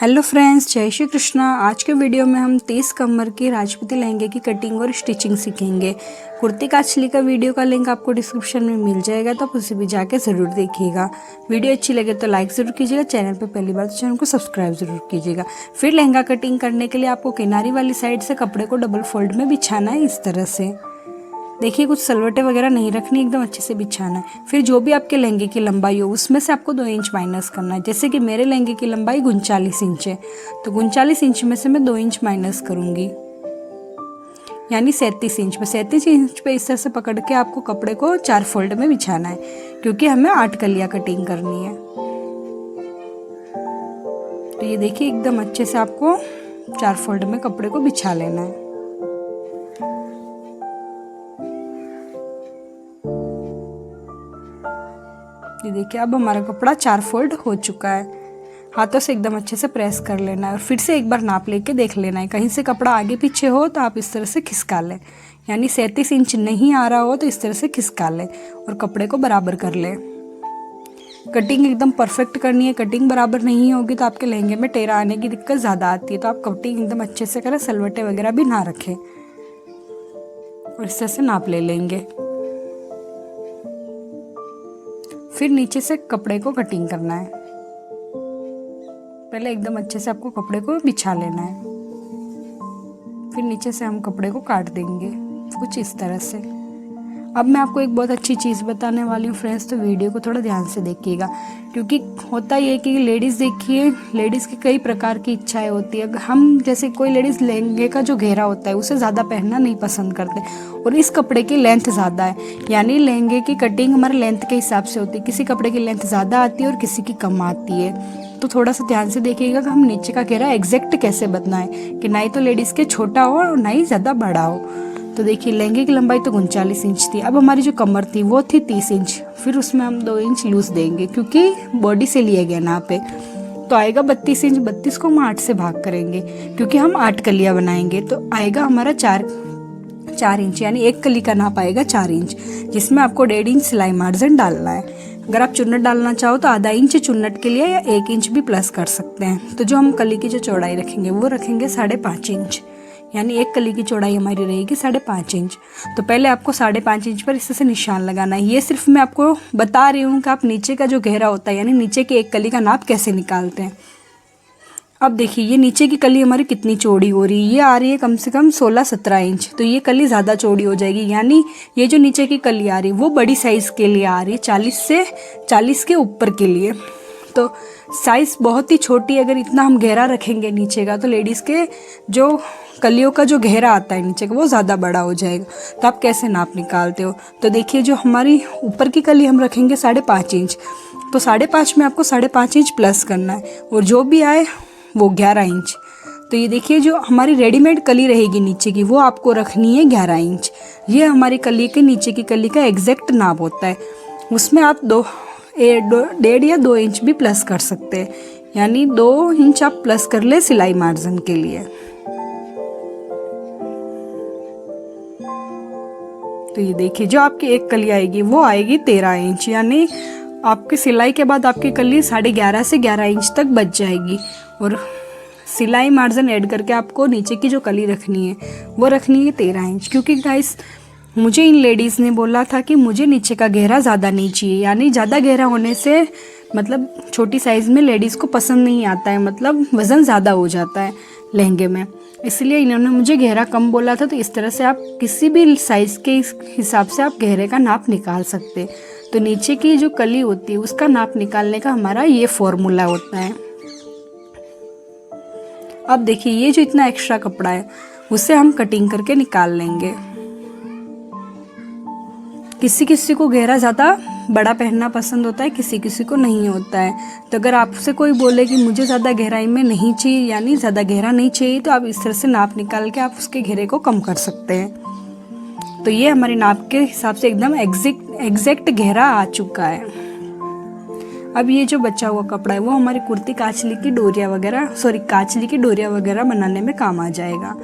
Hello friends, जय श्री कृष्णा। आज के वीडियो में हम 30 कमर के राजपूती लहंगे की कटिंग और स्टिचिंग सीखेंगे। कुर्ती काचली का वीडियो का लिंक आपको डिस्क्रिप्शन में मिल जाएगा, तो आप उसे भी जाके ज़रूर देखिएगा। वीडियो अच्छी लगे तो लाइक ज़रूर कीजिएगा, चैनल पर पहली बार तो चैनल को सब्सक्राइब ज़रूर कीजिएगा। फिर लहंगा कटिंग करने के लिए आपको किनारी वाली साइड से कपड़े को डबल फोल्ड में बिछाना है। इस तरह से देखिए, कुछ सलवटें वगैरह नहीं रखनी, एकदम अच्छे से बिछाना है। फिर जो भी आपके लहंगे की लंबाई हो उसमें से आपको 2 इंच माइनस करना है। जैसे कि मेरे लहंगे की लंबाई 39 इंच है, तो 39 इंच में से मैं 2 इंच माइनस करूँगी, यानी 37 इंच पे। 37 इंच पे इस तरह से पकड़ के आपको कपड़े को 4 फोल्ड में बिछाना है, क्योंकि हमें 8 कलियाँ कटिंग करनी है। तो ये देखिए, एकदम अच्छे से आपको 4 फोल्ड में कपड़े को बिछा लेना है। ये देखिए, अब हमारा कपड़ा 4 फोल्ड हो चुका है। हाथों से एकदम अच्छे से प्रेस कर लेना है और फिर से एक बार नाप लेके देख लेना है। कहीं से कपड़ा आगे पीछे हो तो आप इस तरह से खिसका लें, यानी 37 इंच नहीं आ रहा हो तो इस तरह से खिसका लें और कपड़े को बराबर कर लें। कटिंग एकदम परफेक्ट करनी है। कटिंग बराबर नहीं होगी तो आपके लहंगे में टेढ़ा आने की दिक्कत ज़्यादा आती है। तो आप कटिंग एकदम अच्छे से करें, सलवटें वगैरह भी ना रखें और इस तरह से नाप ले लेंगे। फिर नीचे से कपड़े को कटिंग करना है। पहले एकदम अच्छे से आपको कपड़े को बिछा लेना है, फिर नीचे से हम कपड़े को काट देंगे कुछ इस तरह से। अब मैं आपको एक बहुत अच्छी चीज़ बताने वाली हूँ फ्रेंड्स, तो वीडियो को थोड़ा ध्यान से देखिएगा, क्योंकि होता ये कि लेडीज़, देखिए, लेडीज़ की कई प्रकार की इच्छाएं होती है। हम जैसे कोई लेडीज़ लहंगे का जो घेरा होता है उसे ज़्यादा पहनना नहीं पसंद करते, और इस कपड़े की लेंथ ज़्यादा है, यानी लहंगे की कटिंग हमारे लेंथ के हिसाब से होती है। किसी कपड़े की लेंथ ज़्यादा आती है और किसी की कम आती है। तो थोड़ा सा ध्यान से देखिएगा कि हम नीचे का घेरा एग्जैक्ट कैसे बनाएं कि ना ही तो लेडीज़ के छोटा हो और ना ही ज़्यादा बड़ा हो। तो देखिए, लहंगे की लंबाई तो 39 इंच थी। अब हमारी जो कमर थी वो थी 30 इंच। फिर उसमें हम 2 इंच लूज देंगे, क्योंकि बॉडी से लिए गए ना पे, तो आएगा 32 इंच। 32 को हम 8 से भाग करेंगे, क्योंकि हम 8 कलियाँ बनाएंगे, तो आएगा हमारा 4 इंच, यानी एक कली का नाप आएगा 4 इंच, जिसमें आपको 1.5 इंच सिलाई मार्जिन डालना है। अगर आप चुन्नट डालना चाहो तो आधा इंच चुन्नट के लिए, या 1 इंच भी प्लस कर सकते हैं। तो जो हम कली की जो चौड़ाई रखेंगे वो रखेंगे 5.5 इंच, यानी एक कली की चौड़ाई हमारी रहेगी 5.5 इंच। तो पहले आपको 5.5 इंच पर इस तरह से निशान लगाना है। ये सिर्फ मैं आपको बता रही हूँ कि आप नीचे का जो घेरा होता है, यानी नीचे की एक कली का नाप कैसे निकालते हैं। अब देखिए, ये नीचे की कली हमारी कितनी चौड़ी हो रही है। ये आ रही है कम से कम 16-17 इंच, तो ये कली ज़्यादा चौड़ी हो जाएगी, यानी ये जो नीचे की कली आ रही है वो बड़ी साइज़ के लिए आ रही है, 40 के ऊपर के लिए। तो साइज़ बहुत ही छोटी, अगर इतना हम घेरा रखेंगे नीचे का, तो लेडीज़ के जो कलियों का जो घेरा आता है नीचे का वो ज़्यादा बड़ा हो जाएगा। तो आप कैसे नाप निकालते हो? तो देखिए, जो हमारी ऊपर की कली हम रखेंगे 5.5 इंच, तो 5.5 में आपको 5.5 इंच प्लस करना है, और जो भी आए वो 11 इंच। तो ये देखिए, जो हमारी रेडीमेड कली रहेगी नीचे की वो आपको रखनी है 11 इंच। ये हमारी कली के नीचे की कली का एग्जैक्ट नाप होता है। उसमें आप 1.5 या 2 इंच भी प्लस कर सकते हैं, यानी 2 इंच आप प्लस कर ले सिलाई मार्जिन के लिए। तो ये देखिए, जो आपकी एक कली आएगी वो आएगी 13 इंच, यानी आपकी सिलाई के बाद आपकी कली 11.5 से 11 इंच तक बच जाएगी। और सिलाई मार्जिन ऐड करके आपको नीचे की जो कली रखनी है वो रखनी है 13 इंच, क्योंकि गाइस, मुझे इन लेडीज़ ने बोला था कि मुझे नीचे का घेरा ज़्यादा नहीं चाहिए, यानी ज़्यादा घेरा होने से मतलब छोटी साइज़ में लेडीज़ को पसंद नहीं आता है, मतलब वज़न ज़्यादा हो जाता है लहंगे में, इसलिए इन्होंने मुझे घेरा कम बोला था। तो इस तरह से आप किसी भी साइज़ के हिसाब से आप घेरे का नाप निकाल सकते। तो नीचे की जो कली होती है उसका नाप निकालने का हमारा ये फॉर्मूला होता है। अब देखिए, ये जो इतना एक्स्ट्रा कपड़ा है उसे हम कटिंग करके निकाल लेंगे। किसी किसी को घेरा ज़्यादा बड़ा पहनना पसंद होता है, किसी किसी को नहीं होता है। तो अगर आपसे कोई बोले कि मुझे ज़्यादा गहराई में नहीं चाहिए, यानी ज़्यादा गहरा नहीं चाहिए, तो आप इस तरह से नाप निकाल के आप उसके घेरे को कम कर सकते हैं। तो ये हमारे नाप के हिसाब से एकदम एग्जैक्ट घेरा आ चुका है। अब ये जो बचा हुआ कपड़ा है वो हमारी कुर्ती काचली की डोरिया वगैरह बनाने में काम आ जाएगा।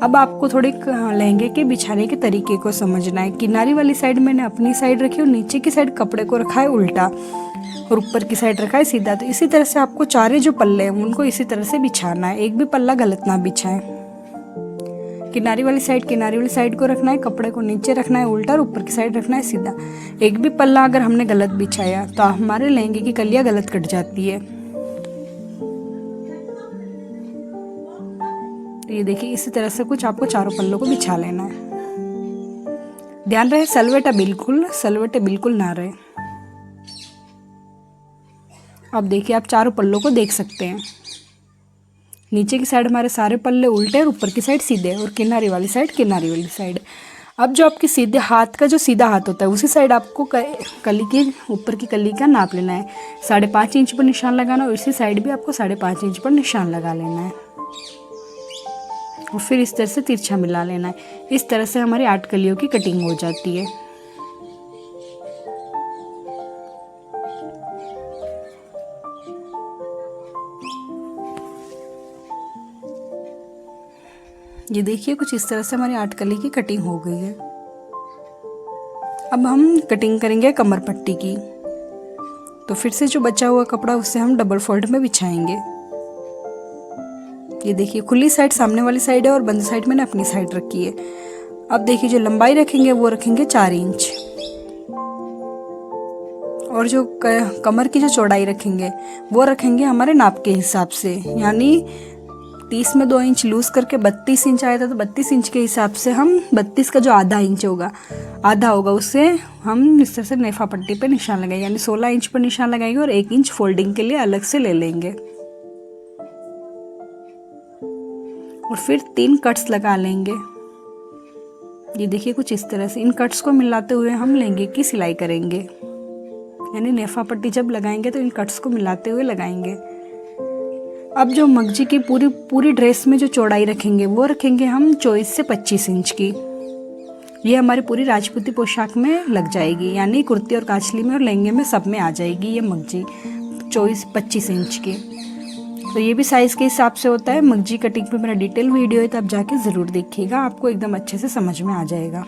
अब आपको थोड़े लहंगे के बिछाने के तरीके को समझना है। किनारी वाली साइड मैंने अपनी साइड रखी और नीचे की साइड कपड़े को रखा है उल्टा और ऊपर की साइड रखा है सीधा। तो इसी तरह से आपको चारे जो पल्ले हैं उनको इसी तरह से बिछाना है, एक भी पल्ला गलत ना बिछाएं। किनारी वाली साइड को रखना है, कपड़े को नीचे रखना है उल्टा और ऊपर की साइड रखना है सीधा। एक भी पल्ला अगर हमने गलत बिछाया तो हमारे लहंगे की कलियां गलत कट जाती है। तो ये देखिए इसी तरह से कुछ आपको चारों पल्लों को बिछा लेना है। ध्यान रहे सलवटे बिल्कुल ना रहे। अब देखिए आप चारों पल्लों को देख सकते हैं। नीचे की साइड हमारे सारे पल्ले उल्टे और ऊपर की साइड सीधे और किनारी वाली साइड। अब जो आपके सीधे हाथ का जो सीधा हाथ होता है उसी साइड आपको कली के ऊपर की कली का नाप लेना है। 5.5 इंच पर निशान लगाना और इसी साइड भी आपको 5.5 इंच पर निशान लगा लेना है और फिर इस तरह से तिरछा मिला लेना है। इस तरह से हमारी 8 कलियों की कटिंग हो जाती है। ये देखिए कुछ इस तरह से हमारी 8 कली की कटिंग हो गई है। अब हम कटिंग करेंगे कमर पट्टी की। तो फिर से जो बचा हुआ कपड़ा उससे हम डबल फोल्ड में बिछाएंगे। ये देखिए खुली साइड सामने वाली साइड है और बंद साइड मैंने अपनी साइड रखी है। अब देखिए जो लंबाई रखेंगे वो रखेंगे 4 इंच और जो कमर की जो चौड़ाई रखेंगे वो रखेंगे हमारे नाप के हिसाब से, यानी 30 में 2 इंच लूज करके 32 इंच आया था तो 32 इंच के हिसाब से हम 32 का जो आधा होगा उससे हम इस तरह से नेफा पट्टी पे निशान लगाएंगे, यानी 16 इंच पर निशान लगाएंगे और 1 इंच फोल्डिंग के लिए अलग से ले लेंगे और फिर 3 कट्स लगा लेंगे। ये देखिए कुछ इस तरह से इन कट्स को मिलाते हुए हम लहंगे की सिलाई करेंगे, यानी नेफा पट्टी जब लगाएंगे तो इन कट्स को मिलाते हुए लगाएंगे। अब जो मगजी की पूरी ड्रेस में जो चौड़ाई रखेंगे वो रखेंगे हम 24 से 25 इंच की। ये हमारी पूरी राजपूती पोशाक में लग जाएगी, यानी कुर्ती और काचली में और लहंगे में सब में आ जाएगी ये मगजी 24-25 इंच की। तो ये भी साइज़ के हिसाब से होता है। मगजी कटिंग पे मेरा डिटेल वीडियो है तो आप जाके ज़रूर देखिएगा, आपको एकदम अच्छे से समझ में आ जाएगा।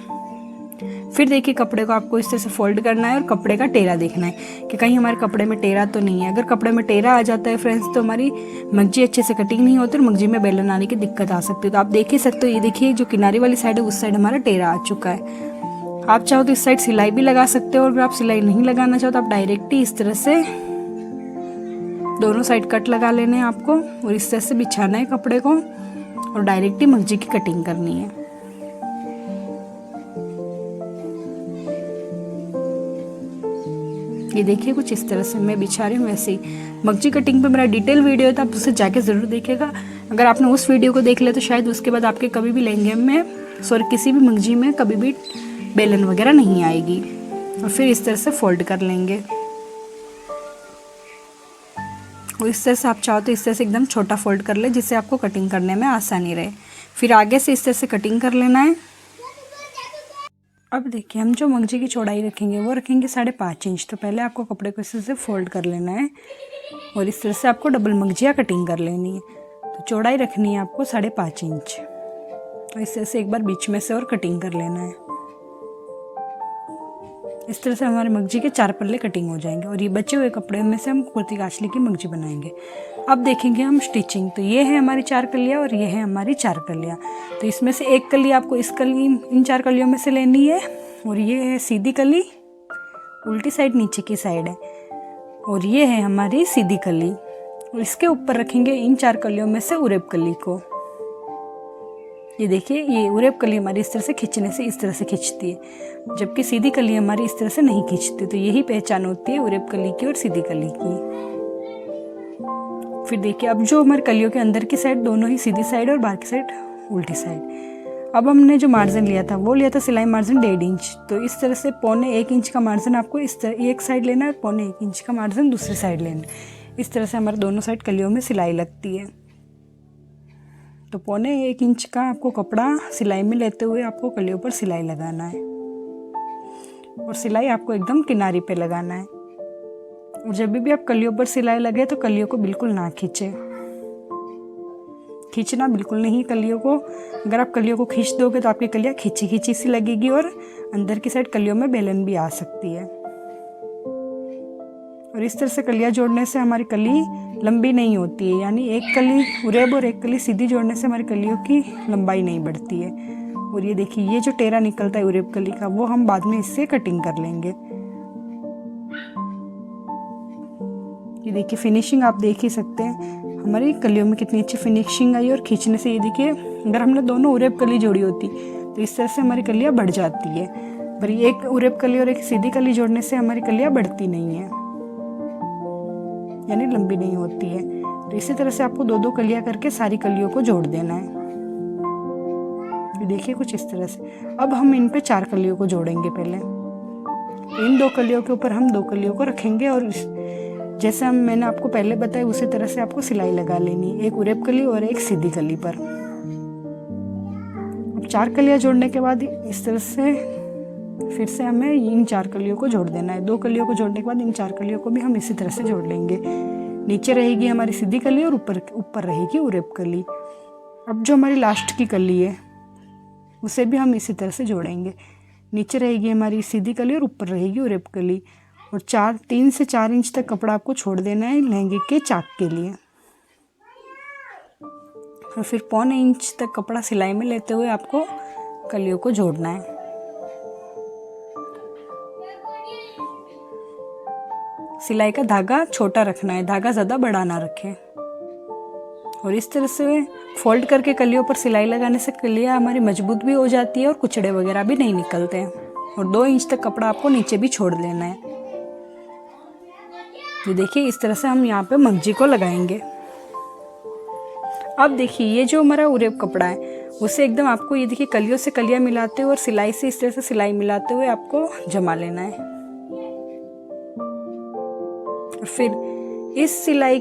फिर देखिए कपड़े को आपको इस तरह से फोल्ड करना है और कपड़े का टेरा देखना है कि कहीं हमारे कपड़े में टेरा तो नहीं है। अगर कपड़े में टेरा आ जाता है फ्रेंड्स तो हमारी मगजी अच्छे से कटिंग नहीं होती और मगजी में बेलन आने की दिक्कत आ सकती है। तो आप देख ही सकते हो, ये देखिए जो किनारी वाली साइड है उस साइड हमारा टेरा आ चुका है। आप चाहो तो इस साइड सिलाई भी लगा सकते हो और अगर आप सिलाई नहीं लगाना चाहो तो आप डायरेक्ट ही इस तरह से दोनों साइड कट लगा लेने हैं आपको और इस तरह से बिछाना है कपड़े को और डायरेक्ट ही मगजी की कटिंग करनी है। ये देखिए कुछ इस तरह से मैं बिछा रही हूँ। वैसे ही मगजी कटिंग पे मेरा डिटेल वीडियो है तो आप उसे जाके ज़रूर देखिएगा। अगर आपने उस वीडियो को देख लिया तो शायद उसके बाद आपके कभी भी लहंगे में किसी भी मगजी में कभी भी बेलन वगैरह नहीं आएगी। और फिर इस तरह से फोल्ड कर लेंगे और इस तरह से आप चाहो तो इस तरह से एकदम छोटा फोल्ड कर ले जिससे आपको कटिंग करने में आसानी रहे। फिर आगे से इस तरह से कटिंग कर लेना है। अब देखिए हम जो मगजी की चौड़ाई रखेंगे वो रखेंगे 5.5 इंच। तो पहले आपको कपड़े को इस तरह से फोल्ड कर लेना है और इस तरह से आपको डबल मगजिया कटिंग कर लेनी है। तो चौड़ाई रखनी है आपको 5.5 इंच और इस तरह से एक बार बीच में से और कटिंग कर लेना है। इस तरह से हमारे मगजी के 4 पल्ले कटिंग हो जाएंगे और ये बचे हुए कपड़े में से हम कुर्ती काचली की मगजी बनाएंगे। अब देखेंगे हम स्टिचिंग। तो ये है हमारी 4 कलियाँ और ये है हमारी 4 कलियाँ। तो इसमें से एक कली आपको इन 4 कलियों में से लेनी है और ये है सीधी कली, उल्टी साइड नीचे की साइड है और ये है हमारी सीधी कली और इसके ऊपर रखेंगे इन 4 कलियों में से उरेब कली को। ये देखिए ये उरेब कली हमारी इस तरह से खींचने से इस तरह से खींचती है, जबकि सीधी कली हमारी इस तरह से नहीं खींचती। तो यही पहचान होती है उरेब कली की और सीधी कली की। फिर देखिए अब जो हमारे कलियों के अंदर की साइड दोनों ही सीधी साइड और बाहर की साइड उल्टी साइड। अब हमने जो मार्जिन लिया था वो लिया था सिलाई मार्जिन 1.5 इंच। तो इस तरह से 1.25 इंच का मार्जिन आपको इस तरह एक साइड लेना है और 1.25 इंच का मार्जिन दूसरी साइड लेना है। इस तरह से हमारे दोनों साइड कलियों में सिलाई लगती है। तो 1.25 इंच का आपको कपड़ा सिलाई में लेते हुए आपको कलियों पर सिलाई लगाना है और सिलाई आपको एकदम किनारी पे लगाना है। और जब भी आप कलियों पर सिलाई लगे तो कलियों को बिल्कुल ना खींचे, खींचना बिल्कुल नहीं कलियों को। अगर आप कलियों को खींच दोगे तो आपकी कलियाँ खींची खींची सी लगेगी और अंदर की साइड कलियों में बेलन भी आ सकती है। और इस तरह से कलियाँ जोड़ने से हमारी कली लंबी नहीं होती है, यानी एक कली उरेब और एक कली सीधी जोड़ने से हमारी कलियों की लंबाई नहीं बढ़ती है। और ये देखिए, ये जो टेरा निकलता है उरेब कली का, वो हम बाद में इससे कटिंग कर लेंगे। ये देखिए फिनिशिंग आप देख ही सकते हैं हमारी कलियों में कितनी अच्छी फिनिशिंग आई। और खींचने से ये देखिए, अगर हमने दोनों उरेब कली जोड़ी होती तो इस तरह से हमारी कलियाँ बढ़ जाती है, पर एक उरेब कली और एक सीधी कली जोड़ने से हमारी कलियाँ बढ़ती नहीं है, यानी लंबी नहीं होती है। तो इसी तरह से आपको दो दो कलियाँ करके सारी कलियों को जोड़ देना है। ये देखिए कुछ इस तरह से। अब हम इन पे 4 कलियों को जोड़ेंगे। पहले इन 2 कलियों के ऊपर हम 2 कलियों को रखेंगे और जैसे मैंने आपको पहले बताया उसी तरह से आपको सिलाई लगा लेनी है, एक उरेब कली और एक सीधी कली पर। अब 4 कलियाँ जोड़ने के बाद इस तरह से फिर से हमें इन 4 कलियों को जोड़ देना है। 2 कलियों को जोड़ने के बाद इन 4 कलियों को भी हम इसी तरह से जोड़ लेंगे। नीचे रहेगी हमारी सीधी कली और ऊपर रहेगी उरेब कली। अब जो हमारी लास्ट की कली है उसे भी हम इसी तरह से जोड़ेंगे। नीचे रहेगी हमारी सीधी कली और ऊपर रहेगी उरेब कली। और 3 से 4 इंच तक कपड़ा आपको छोड़ देना है लहंगे के चाक के लिए। और फिर 1.25 इंच तक कपड़ा सिलाई में लेते हुए आपको कलियों को जोड़ना है। सिलाई का धागा छोटा रखना है, धागा ज़्यादा बड़ा ना रखें। और इस तरह से फोल्ड करके कलियों पर सिलाई लगाने से कलियाँ हमारी मजबूत भी हो जाती है और कुचड़े वगैरह भी नहीं निकलते हैं। और 2 इंच तक कपड़ा आपको नीचे भी छोड़ देना है। ये देखिए इस तरह से हम यहाँ पे मंगजी को लगाएंगे। अब देखिए ये जो हमारा उरेब कपड़ा है उसे एकदम आपको ये देखिए कलियों से कलियाँ मिलाते हुए और सिलाई से इस तरह से सिलाई मिलाते हुए आपको जमा लेना है। और फिर इस सिलाई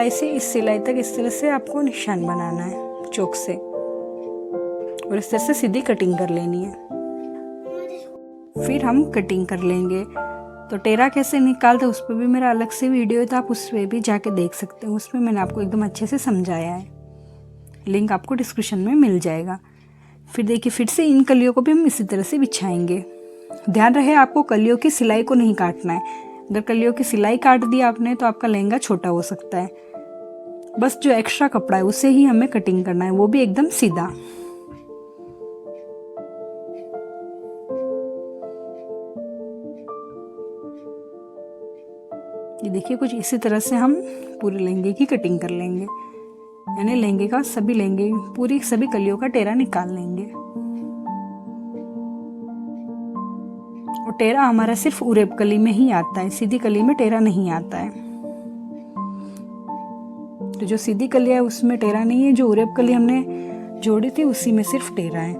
से इस सिलाई तक इस तरह से आपको निशान बनाना है चौक से, और इस तरह से सीधी कटिंग कर लेनी है। फिर हम कटिंग कर लेंगे। तो टेरा कैसे निकालते उस पर भी मेरा अलग से वीडियो है, तो आप उस पर भी जाके देख सकते हैं। उसमें मैंने आपको एकदम अच्छे से समझाया है, लिंक आपको डिस्क्रिप्शन में मिल जाएगा। फिर देखिए फिर से इन कलियों को भी हम इसी तरह से बिछाएंगे। ध्यान रहे आपको कलियों की सिलाई को नहीं काटना है। अगर कलियों की सिलाई काट दी आपने तो आपका लहंगा छोटा हो सकता है। बस जो एक्स्ट्रा कपड़ा है उसे ही हमें कटिंग करना है, वो भी एकदम सीधा। ये देखिए कुछ इसी तरह से हम पूरे लहंगे की कटिंग कर लेंगे, यानी लहंगे का सभी कलियों का टेरा निकाल लेंगे। और टेरा हमारा सिर्फ उरेब कली में ही आता है, सीधी कली में टेरा नहीं आता है। तो जो सीधी कली है उसमें टेरा नहीं है, जो उरेब कली हमने जोड़ी थी उसी में सिर्फ टेरा है।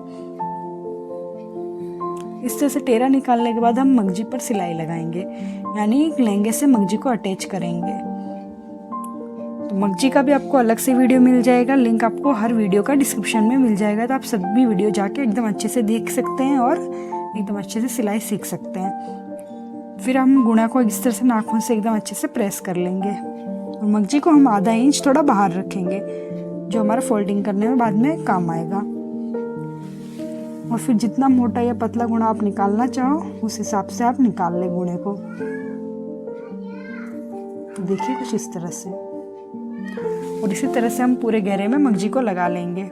इस तरह से टेरा निकालने के बाद हम मंगजी पर सिलाई लगाएंगे, यानी लहंगे से मंगजी को अटैच करेंगे। तो मंगजी का भी आपको अलग से वीडियो मिल जाएगा, लिंक आपको हर वीडियो का डिस्क्रिप्शन में मिल जाएगा। तो आप सभी वीडियो जाके एकदम अच्छे से देख सकते हैं और एकदम अच्छे से सिलाई सीख सकते हैं। फिर हम गुणा को इस तरह से नाखून से एकदम अच्छे से प्रेस कर लेंगे। और मंगजी को हम आधा इंच थोड़ा बाहर रखेंगे, जो हमारा फोल्डिंग करने में बाद में काम आएगा। और फिर जितना मोटा या पतला गुणा आप निकालना चाहो उस हिसाब से आप निकाल ले गुणे को। तो देखिए कुछ इस तरह से। और इसी तरह से हम पूरे घेरे में मंगजी को लगा लेंगे।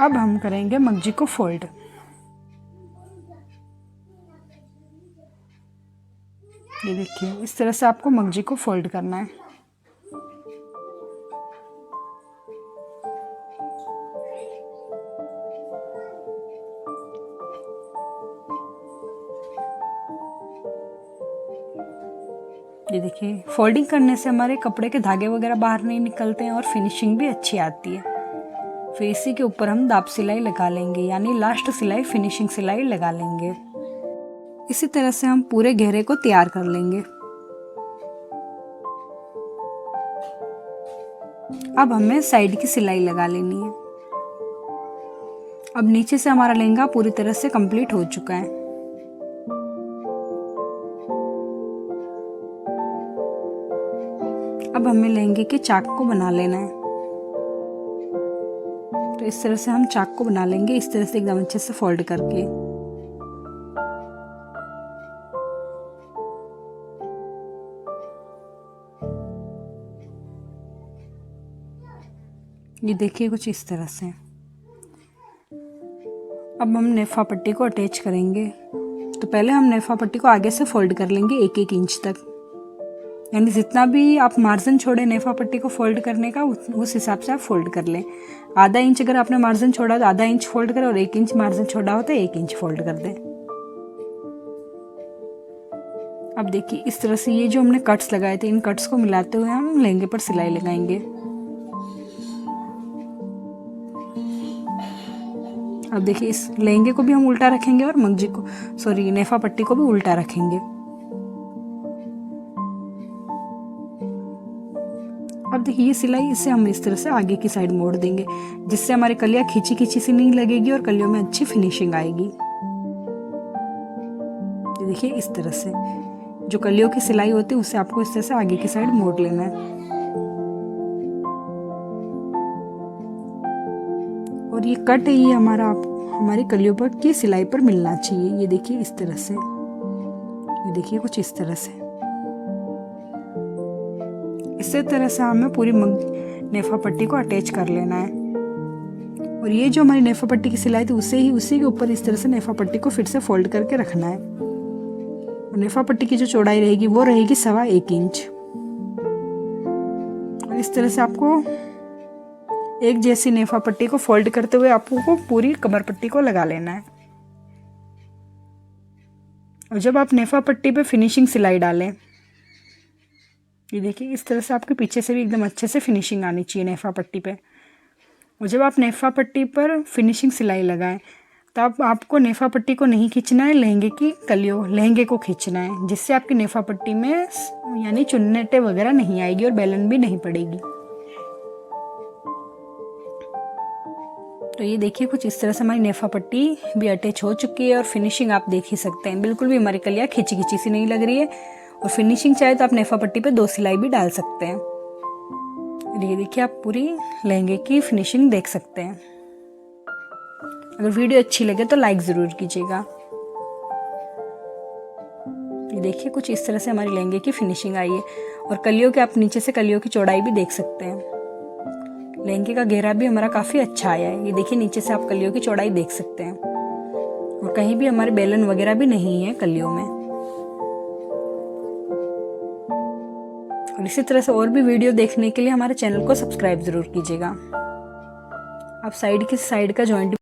अब हम करेंगे मंगजी को फोल्ड। ये देखिए इस तरह से आपको मंगजी को फोल्ड करना है। ये देखिए फोल्डिंग करने से हमारे कपड़े के धागे वगैरह बाहर नहीं निकलते हैं और फिनिशिंग भी अच्छी आती है। फिर इसी के ऊपर हम दाब सिलाई लगा लेंगे, यानी लास्ट सिलाई फिनिशिंग सिलाई लगा लेंगे। इसी तरह से हम पूरे घेरे को तैयार कर लेंगे। अब हमें साइड की सिलाई लगा लेनी है। अब नीचे से हमारा लहंगा पूरी तरह से कंप्लीट हो चुका है। अब हमें लहंगे के चाक को बना लेना है। तो इस तरह से हम चाक को बना लेंगे, इस तरह से एकदम अच्छे से फोल्ड करके। ये देखिए कुछ इस तरह से। अब हम नेफा पट्टी को अटैच करेंगे। तो पहले हम नेफा पट्टी को आगे से फोल्ड कर लेंगे 1-1 इंच तक, यानी जितना भी आप मार्जिन छोड़े नेफा पट्टी को फोल्ड करने का उस हिसाब से आप फोल्ड कर लें। आधा इंच अगर आपने मार्जिन छोड़ा तो आधा इंच फोल्ड करें, और 1 इंच मार्जिन छोड़ा हो तो 1 इंच फोल्ड कर दें। अब देखिए इस तरह से ये जो हमने कट्स लगाए थे, इन कट्स को मिलाते हुए हम लहंगे पर सिलाई लगाएंगे। अब देखिए इस लहंगे को भी हम उल्टा रखेंगे और नेफा पट्टी को भी उल्टा रखेंगे। अब देखिए ये सिलाई, इसे हम इस तरह से आगे की साइड मोड़ देंगे, जिससे हमारी कलियां खींची खींची सी नहीं लगेगी और कलियों में अच्छी फिनिशिंग आएगी। देखिए इस तरह से जो कलियों की सिलाई होती है उसे आपको इस तरह से आगे की साइड मोड़ लेना है। और ये कट है, ये हमारी कलियों पर की सिलाई पर मिलना चाहिए। ये देखिए इस तरह से, ये देखिए कुछ इस तरह से। इसी तरह से हमें पूरी नेफा पट्टी को अटैच कर लेना है। और ये जो हमारी नेफा पट्टी की सिलाई थी उसी के ऊपर इस तरह से नेफा पट्टी को फिर से फोल्ड करके रखना है। और नेफा पट्टी की जो चौड़ाई रहेगी वो रहेगी 1.25 इंच। और इस तरह से आपको एक जैसी नेफा पट्टी को फोल्ड करते हुए आपको पूरी कमर पट्टी को लगा लेना है। और जब आप नेफा पट्टी पे फिनिशिंग सिलाई डालें, ये देखिए इस तरह से आपके पीछे से भी एकदम अच्छे से फिनिशिंग आनी चाहिए नेफा पट्टी पे। और जब आप नेफा पट्टी पर फिनिशिंग सिलाई लगाएं तब आपको नेफा पट्टी को नहीं खींचना है, लहंगे को खींचना है, जिससे आपकी नेफा पट्टी में यानी चुन्नटे वगैरह नहीं आएगी और बेलन भी नहीं पड़ेगी। तो ये देखिए कुछ इस तरह से हमारी नेफा पट्टी भी अटैच हो चुकी है और फिनिशिंग आप देख ही सकते हैं, बिल्कुल भी हमारी कलियाँ खींची खींची सी नहीं लग रही है। और फिनिशिंग चाहे तो आप नेफा पट्टी पे 2 सिलाई भी डाल सकते हैं। ये देखिए आप पूरी लहंगे की फिनिशिंग देख सकते हैं। अगर वीडियो अच्छी लगे तो लाइक ज़रूर कीजिएगा। ये देखिए कुछ इस तरह से हमारी लहंगे की फिनिशिंग आई है। और कलियों के आप नीचे से कलियों की चौड़ाई भी देख सकते हैं। लहंगे का घेरा भी हमारा काफ़ी अच्छा आया है। ये देखिए नीचे से आप कलियों की चौड़ाई देख सकते हैं। और कहीं भी हमारे बेलन वगैरह भी नहीं है कलियों में। और इसी तरह से और भी वीडियो देखने के लिए हमारे चैनल को सब्सक्राइब ज़रूर कीजिएगा। आप साइड का जॉइंट